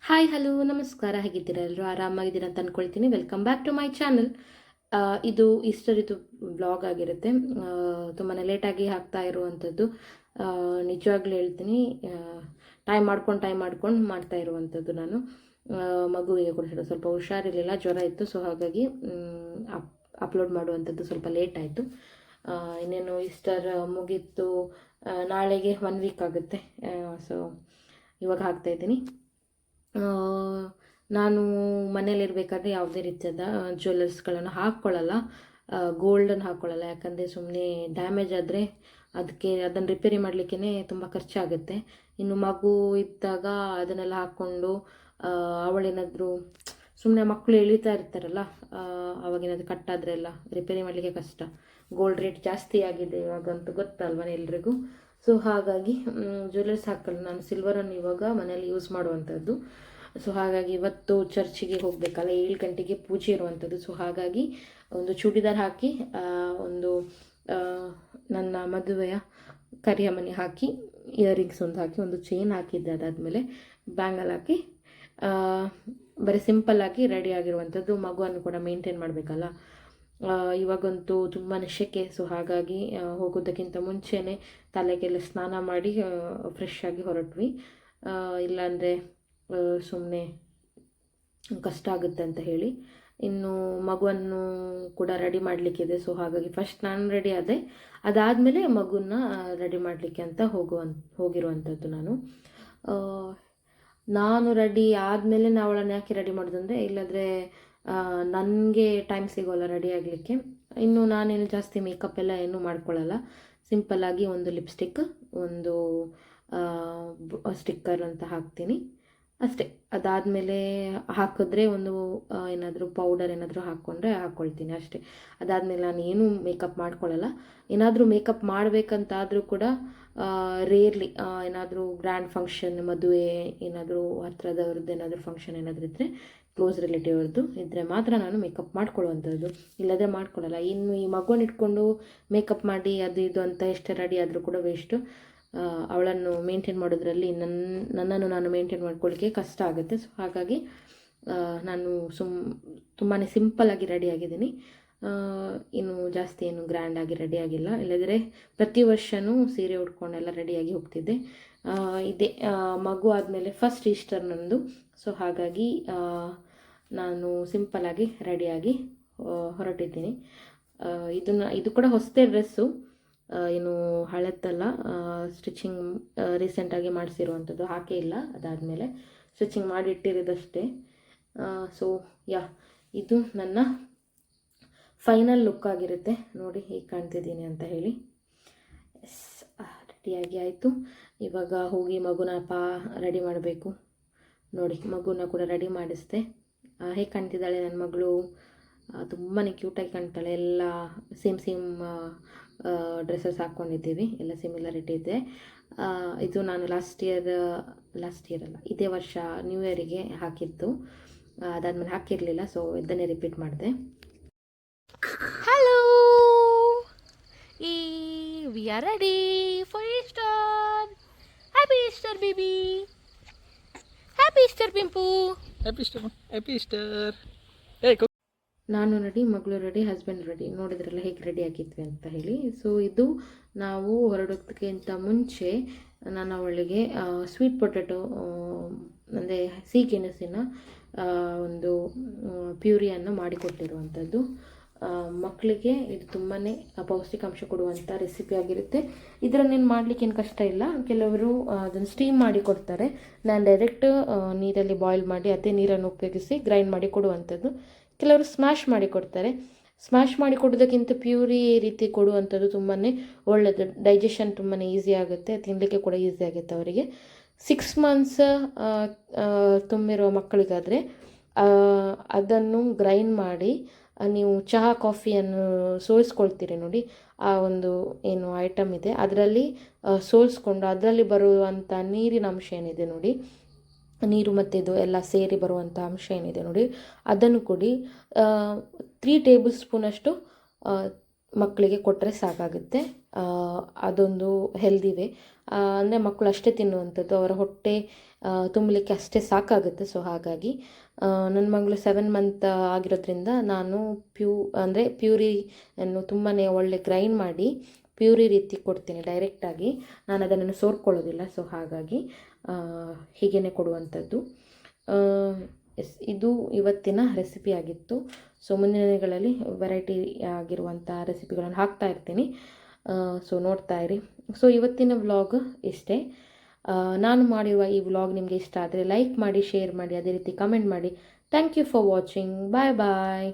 Hi hello ನಮಸ್ಕಾರ. ಹೇಗಿದ್ದೀರಾ? ಎಲ್ಲರೂ ಆರಾಮಾಗಿದ್ದೀರಾ ಅಂತ ಅಂದ್ಕೊಳ್ತೀನಿ. Welcome back to my channel. ಇದು ಈಸ್ಟರ್ ಇದು ವ್ಲಾಗ್ ಆಗಿರುತ್ತೆ. ತುಂಬಾ ಲೇಟಾಗಿ ಹಾಕ್ತಾ ಇರುವಂಥದ್ದು. ನಿಜವಾಗ್ಲೂ ಹೇಳ್ತೀನಿ, ಟೈಮ್ ಮಾಡ್ಕೊಂಡು ಮಾಡ್ತಾ ಇರುವಂಥದ್ದು ನಾನು. ಮಗುವಿಗೆ ಕೂಡ ಸ್ವಲ್ಪ ಹುಷಾರಿರಲಿಲ್ಲ, ಜ್ವರ ಇತ್ತು. ಸೊ ಹಾಗಾಗಿ ಅಪ್ಲೋಡ್ ಮಾಡುವಂಥದ್ದು ಸ್ವಲ್ಪ ಲೇಟ್ ಆಯಿತು. ಇನ್ನೇನು ಈಸ್ಟರ್ ಮುಗೀತು, ನಾಳೆಗೆ 1 ವೀಕ್ ಆಗುತ್ತೆ. ಸೊ ಇವಾಗ ಹಾಕ್ತಾಯಿದ್ದೀನಿ. ನಾನು ಮನೇಲಿರಬೇಕಾದ್ರೆ ಯಾವುದೇ ರೀತಿಯಾದ ಜ್ಯುವೆಲ್ಲರ್ಸ್ಗಳನ್ನು ಹಾಕ್ಕೊಳ್ಳಲ್ಲ, ಗೋಲ್ಡನ್ನು ಹಾಕ್ಕೊಳ್ಳಲ್ಲ. ಯಾಕಂದರೆ ಸುಮ್ಮನೆ ಡ್ಯಾಮೇಜ್ ಆದರೆ ಅದನ್ನು ರಿಪೇರಿ ಮಾಡಲಿಕ್ಕೇ ತುಂಬ ಖರ್ಚಾಗುತ್ತೆ. ಇನ್ನು ಮಗು ಇದ್ದಾಗ ಅದನ್ನೆಲ್ಲ ಹಾಕ್ಕೊಂಡು ಅವಳೇನಾದರೂ ಸುಮ್ಮನೆ ಮಕ್ಕಳು ಎಳಿತಾ ಇರ್ತಾರಲ್ಲ, ಅವಾಗೇನಾದರೂ ಕಟ್ಟಾದರೆ ಎಲ್ಲ ರಿಪೇರಿ ಮಾಡಲಿಕ್ಕೆ ಕಷ್ಟ. ಗೋಲ್ಡ್ ರೇಟ್ ಜಾಸ್ತಿ ಆಗಿದೆ ಇವಾಗಂತೂ, ಗೊತ್ತಲ್ವ ಎಲ್ರಿಗೂ. ಸೊ ಹಾಗಾಗಿ ಜ್ಯುವೆಲ್ಲರ್ಸ್ ಹಾಕಲ್ಲ. ನಾನು ಸಿಲ್ವರನ್ನು ಇವಾಗ ಮನೇಲಿ ಯೂಸ್ ಮಾಡುವಂಥದ್ದು. ಸೊ ಹಾಗಾಗಿ ಇವತ್ತು ಚರ್ಚಿಗೆ ಹೋಗಬೇಕಲ್ಲ, 7 ಗಂಟೆಗೆ ಪೂಜೆ ಇರುವಂಥದ್ದು. ಸೊ ಹಾಗಾಗಿ ಒಂದು ಚೂಡಿದಾರ್ ಹಾಕಿ, ಒಂದು ನನ್ನ ಮದುವೆಯ ಕರಿಯ ಮನೆ ಹಾಕಿ, ಇಯರಿಂಗ್ಸ್ ಒಂದು ಹಾಕಿ, ಒಂದು ಚೈನ್ ಹಾಕಿದ್ದೆ. ಅದಾದಮೇಲೆ ಬ್ಯಾಂಗಲ್ ಹಾಕಿ ಬರೀ ಸಿಂಪಲ್ಲಾಗಿ ರೆಡಿ ಆಗಿರುವಂಥದ್ದು. ಮಗುವನ್ನು ಕೂಡ ಮೇಂಟೈನ್ ಮಾಡಬೇಕಲ್ಲ, ಇವಾಗಂತೂ ತುಂಬಾ ಸೆಕೆ. ಸೊ ಹಾಗಾಗಿ ಹೋಗೋದಕ್ಕಿಂತ ಮುಂಚೆನೇ ತಲೆಗೆಲ್ಲ ಸ್ನಾನ ಮಾಡಿ ಫ್ರೆಶ್ ಆಗಿ ಹೊರಟ್ವಿ. ಇಲ್ಲಾಂದರೆ ಸುಮ್ಮನೆ ಕಷ್ಟ ಆಗುತ್ತೆ ಅಂತ ಹೇಳಿ. ಇನ್ನು ಮಗುವನ್ನು ಕೂಡ ರೆಡಿ ಮಾಡಲಿಕ್ಕಿದೆ. ಸೊ ಹಾಗಾಗಿ ಫಸ್ಟ್ ನಾನು ರೆಡಿ ಆದೆ, ಅದಾದಮೇಲೆ ಮಗುನ ರೆಡಿ ಮಾಡಲಿಕ್ಕೆ ಅಂತ ಹೋಗಿರುವಂಥದ್ದು ನಾನು ರೆಡಿ ಆದಮೇಲೆ ಅವಳನ್ನು ಯಾಕೆ ರೆಡಿ ಮಾಡೋದಂದರೆ, ಇಲ್ಲಾಂದರೆ ನನಗೆ ಟೈಮ್ ಸಿಗೋಲ್ಲ ರೆಡಿ ಆಗಲಿಕ್ಕೆ. ಇನ್ನು ನಾನೇನು ಜಾಸ್ತಿ ಮೇಕಪ್ ಎಲ್ಲ ಏನೂ ಮಾಡ್ಕೊಳ್ಳಲ್ಲ. ಸಿಂಪಲ್ಲಾಗಿ ಒಂದು ಲಿಪ್ಸ್ಟಿಕ್, ಒಂದು ಸ್ಟಿಕ್ಕರ್ ಅಂತ ಹಾಕ್ತೀನಿ ಅಷ್ಟೇ. ಅದಾದಮೇಲೆ ಹಾಕಿದ್ರೆ ಒಂದು ಏನಾದರೂ ಪೌಡರ್ ಏನಾದರೂ ಹಾಕ್ಕೊಳ್ತೀನಿ ಅಷ್ಟೇ. ಅದಾದಮೇಲೆ ನಾನು ಏನೂ ಮೇಕಪ್ ಮಾಡ್ಕೊಳ್ಳಲ್ಲ. ಏನಾದರೂ ಮೇಕಪ್ ಮಾಡಬೇಕಂತಾದರೂ ಕೂಡ ರೇರ್ಲಿ, ಏನಾದರೂ ಗ್ರ್ಯಾಂಡ್ ಫಂಕ್ಷನ್, ಮದುವೆ, ಏನಾದರೂ ಹತ್ರದವ್ರದ್ದು ಏನಾದರೂ ಫಂಕ್ಷನ್ ಏನಾದರೂ ಇದ್ದರೆ, ಕ್ಲೋಸ್ ರಿಲೇಟಿವ್ ಅವ್ರದ್ದು ಇದ್ದರೆ ಮಾತ್ರ ನಾನು ಮೇಕಪ್ ಮಾಡ್ಕೊಳ್ಳುವಂಥದ್ದು. ಇಲ್ಲದೇ ಮಾಡ್ಕೊಳ್ಳಲ್ಲ. ಇನ್ನು ಈ ಮಗುವನ್ನು ಇಟ್ಕೊಂಡು ಮೇಕಪ್ ಮಾಡಿ ಅದು ಇದು ಅಂತ ಎಷ್ಟೇ ರೆಡಿ ಆದರೂ ಕೂಡ ವೇಸ್ಟು. ಅವಳನ್ನು ಮೇಂಟೈನ್ ಮಾಡೋದ್ರಲ್ಲಿ ನನ್ನನ್ನು ನಾನು ಮೇಂಟೈನ್ ಮಾಡ್ಕೊಳ್ಳಿಕ್ಕೆ ಕಷ್ಟ ಆಗುತ್ತೆ. ಸೊ ಹಾಗಾಗಿ ನಾನು ತುಂಬಾ ಸಿಂಪಲ್ಲಾಗಿ ರೆಡಿಯಾಗಿದ್ದೀನಿ. ಇನ್ನು ಜಾಸ್ತಿ ಏನು ಗ್ರ್ಯಾಂಡಾಗಿ ರೆಡಿಯಾಗಿಲ್ಲ. ಇಲ್ಲದ್ರೆ ಪ್ರತಿ ವರ್ಷವೂ ಸೀರೆ ಉಟ್ಕೊಂಡೆಲ್ಲ ರೆಡಿಯಾಗಿ ಹೋಗ್ತಿದ್ದೆ. ಇದೇ ಮಗು ಆದಮೇಲೆ ಫಸ್ಟ್ ಈಸ್ಟರ್ ನಂದು. ಸೊ ಹಾಗಾಗಿ ನಾನು ಸಿಂಪಲ್ಲಾಗಿ ರೆಡಿಯಾಗಿ ಹೊರಟಿದ್ದೀನಿ. ಇದು ಕೂಡ ಹೊಸದೇ ಡ್ರೆಸ್ಸು, ಏನು ಹಳೆತ್ತಲ್ಲ. ಸ್ಟಿಚಿಂಗ್ ರೀಸೆಂಟಾಗಿ ಮಾಡಿಸಿರುವಂಥದ್ದು, ಹಾಕೇ ಇಲ್ಲ. ಅದಾದಮೇಲೆ ಸ್ಟಿಚಿಂಗ್ ಮಾಡಿ ಇಟ್ಟಿರೋದಷ್ಟೇ. ಸೊ ಇದು ನನ್ನ ಫೈನಲ್ ಲುಕ್ ಆಗಿರುತ್ತೆ. ನೋಡಿ ಹೇಗೆ ಕಾಣ್ತಿದ್ದೀನಿ ಅಂತ ಹೇಳಿ. ರೆಡಿಯಾಗಿ ಆಯಿತು. ಇವಾಗ ಹೋಗಿ ಮಗುನ ರೆಡಿ ಮಾಡಬೇಕು. ನೋಡಿ ಮಗುನ ಕೂಡ ರೆಡಿ ಮಾಡಿಸ್ದೆ. ಹೇಗೆ ಕಾಣ್ತಿದ್ದಾಳೆ ನನ್ನ ಮಗಳು? ತುಂಬಾ ಕ್ಯೂಟಾಗಿ ಕಾಣ್ತಾಳೆ. ಎಲ್ಲ ಸೇಮ್ ಡ್ರೆಸ್ಸಸ್ ಹಾಕ್ಕೊಂಡಿದ್ದೀವಿ, ಎಲ್ಲ ಸಿಮಿಲಾರಿಟಿ ಇದೆ. ಇದು ನಾನು ಲಾಸ್ಟ್ ಇಯರ್ ಅಲ್ಲ, ಇದೇ ವರ್ಷ ನ್ಯೂ ಇಯರಿಗೆ ಹಾಕಿದ್ದು. ಅದಾದಮೇಲೆ ಹಾಕಿರಲಿಲ್ಲ. ಸೊ ಇದನ್ನೇ ರಿಪೀಟ್ ಮಾಡಿದೆ. Hello, we are ready for Easter. Happy Easter baby, happy Easter ಪಿಂಪು, ಹ್ಯಾಪಿ ಈಸ್ಟರ್. ನಾನು ರೆಡಿ, ಮಗಳು ರೆಡಿ, ಹಸ್ಬೆಂಡ್ ರೆಡಿ. ನೋಡಿದ್ರಲ್ಲ ಹೇಗೆ ರೆಡಿ ಆಗಿದ್ವಿ ಅಂತ ಹೇಳಿ. ಸೊ ಇದು ನಾವು ಹೊರಡೋದಕ್ಕಿಂತ ಮುಂಚೆ ನಾನು ಅವಳಿಗೆ ಸ್ವೀಟ್ ಪೊಟ್ಯಾಟೊ ಅಂದರೆ ಸಿಹಿಗೆಣಸಿನ ಒಂದು ಪ್ಯೂರಿಯನ್ನು ಮಾಡಿಕೊಟ್ಟಿರುವಂಥದ್ದು. ಮಕ್ಕಳಿಗೆ ಇದು ತುಂಬಾ ಪೌಷ್ಟಿಕಾಂಶ ಕೊಡುವಂಥ ರೆಸಿಪಿ ಆಗಿರುತ್ತೆ. ಇದರನ್ನೇನು ಮಾಡಲಿಕ್ಕೆ ಏನು ಕಷ್ಟ ಇಲ್ಲ. ಕೆಲವರು ಅದನ್ನು ಸ್ಟೀಮ್ ಮಾಡಿ ಕೊಡ್ತಾರೆ. ನಾನು ಡೈರೆಕ್ಟ್ ನೀರಲ್ಲಿ ಬಾಯ್ಲ್ ಮಾಡಿ ಅದೇ ನೀರನ್ನು ಉಪಯೋಗಿಸಿ ಗ್ರೈಂಡ್ ಮಾಡಿ ಕೊಡುವಂಥದ್ದು. ಕೆಲವರು ಸ್ಮ್ಯಾಶ್ ಮಾಡಿ ಕೊಡ್ತಾರೆ. ಸ್ಮ್ಯಾಶ್ ಮಾಡಿ ಕೊಡೋದಕ್ಕಿಂತ ಪ್ಯೂರಿ ರೀತಿ ಕೊಡುವಂಥದ್ದು ತುಂಬಾ ಒಳ್ಳೆಯದು. ಡೈಜೆಷನ್ ತುಂಬಾ ಈಸಿ ಆಗುತ್ತೆ, ತಿನ್ನಲಿಕ್ಕೆ ಕೂಡ ಈಸಿ ಆಗುತ್ತೆ ಅವರಿಗೆ. 6 ಮಂತ್ಸ್ ತುಂಬಿರೋ ಮಕ್ಕಳಿಗಾದರೆ ಅದನ್ನು ಗ್ರೈಂಡ್ ಮಾಡಿ ನೀವು ಚಹಾ ಕಾಫಿಯನ್ನು ಸೋಲಿಸ್ಕೊಳ್ತೀರಿ ನೋಡಿ, ಆ ಒಂದು ಏನು ಐಟಮ್ ಇದೆ ಅದರಲ್ಲಿ ಸೋಲಿಸ್ಕೊಂಡು ಅದರಲ್ಲಿ ಬರುವಂಥ ನೀರಿನ ಅಂಶ ಏನಿದೆ ನೋಡಿ, ನೀರು ಮತ್ತು ಇದು ಎಲ್ಲ ಸೇರಿ ಬರುವಂಥ ಅಂಶ ಏನಿದೆ ನೋಡಿ, ಅದನ್ನು ಕೊಡಿ. 3 ಟೇಬಲ್ ಸ್ಪೂನಷ್ಟು ಮಕ್ಕಳಿಗೆ ಕೊಟ್ಟರೆ ಸಾಕಾಗುತ್ತೆ. ಅದೊಂದು ಹೆಲ್ದಿ ವೇ. ಅಂದರೆ ಮಕ್ಕಳು ಅಷ್ಟೇ ತಿನ್ನುವಂಥದ್ದು, ಅವರ ಹೊಟ್ಟೆ ತುಂಬಲಿಕ್ಕೆ ಅಷ್ಟೇ ಸಾಕಾಗುತ್ತೆ. ಸೊ ಹಾಗಾಗಿ ನನ್ನ ಮಗಳು 7 ಮಂತ್ ಆಗಿರೋದ್ರಿಂದ ನಾನು ಪ್ಯೂರಿಯನ್ನು ತುಂಬಾ ಒಳ್ಳೆ ಗ್ರೈಂಡ್ ಮಾಡಿ ಪ್ಯೂರಿ ರೀತಿ ಕೊಡ್ತೀನಿ ಡೈರೆಕ್ಟಾಗಿ. ನಾನು ಅದನ್ನು ಸೋರ್ಕೊಳ್ಳೋದಿಲ್ಲ. ಸೊ ಹಾಗಾಗಿ ಹೀಗೇ ಕೊಡುವಂಥದ್ದು. ಇದು ಇವತ್ತಿನ ರೆಸಿಪಿ ಆಗಿತ್ತು. ಸೊ ಮುಂದಿನ ದಿನಗಳಲ್ಲಿ ವೆರೈಟಿ ಆಗಿರುವಂಥ ರೆಸಿಪಿಗಳನ್ನು ಹಾಕ್ತಾ ಇರ್ತೀನಿ. ಸೊ ನೋಡ್ತಾ ಇರಿ. ಸೊ ಇವತ್ತಿನ ವ್ಲಾಗ್ ಇಷ್ಟೇ. ನಾನು ಮಾಡಿರುವ ಈ ವ್ಲಾಗ್ ನಿಮಗೆ ಇಷ್ಟ ಆದರೆ ಲೈಕ್ ಮಾಡಿ, ಶೇರ್ ಮಾಡಿ, ಅದೇ ರೀತಿ ಕಮೆಂಟ್ ಮಾಡಿ. Thank you for watching. Bye bye.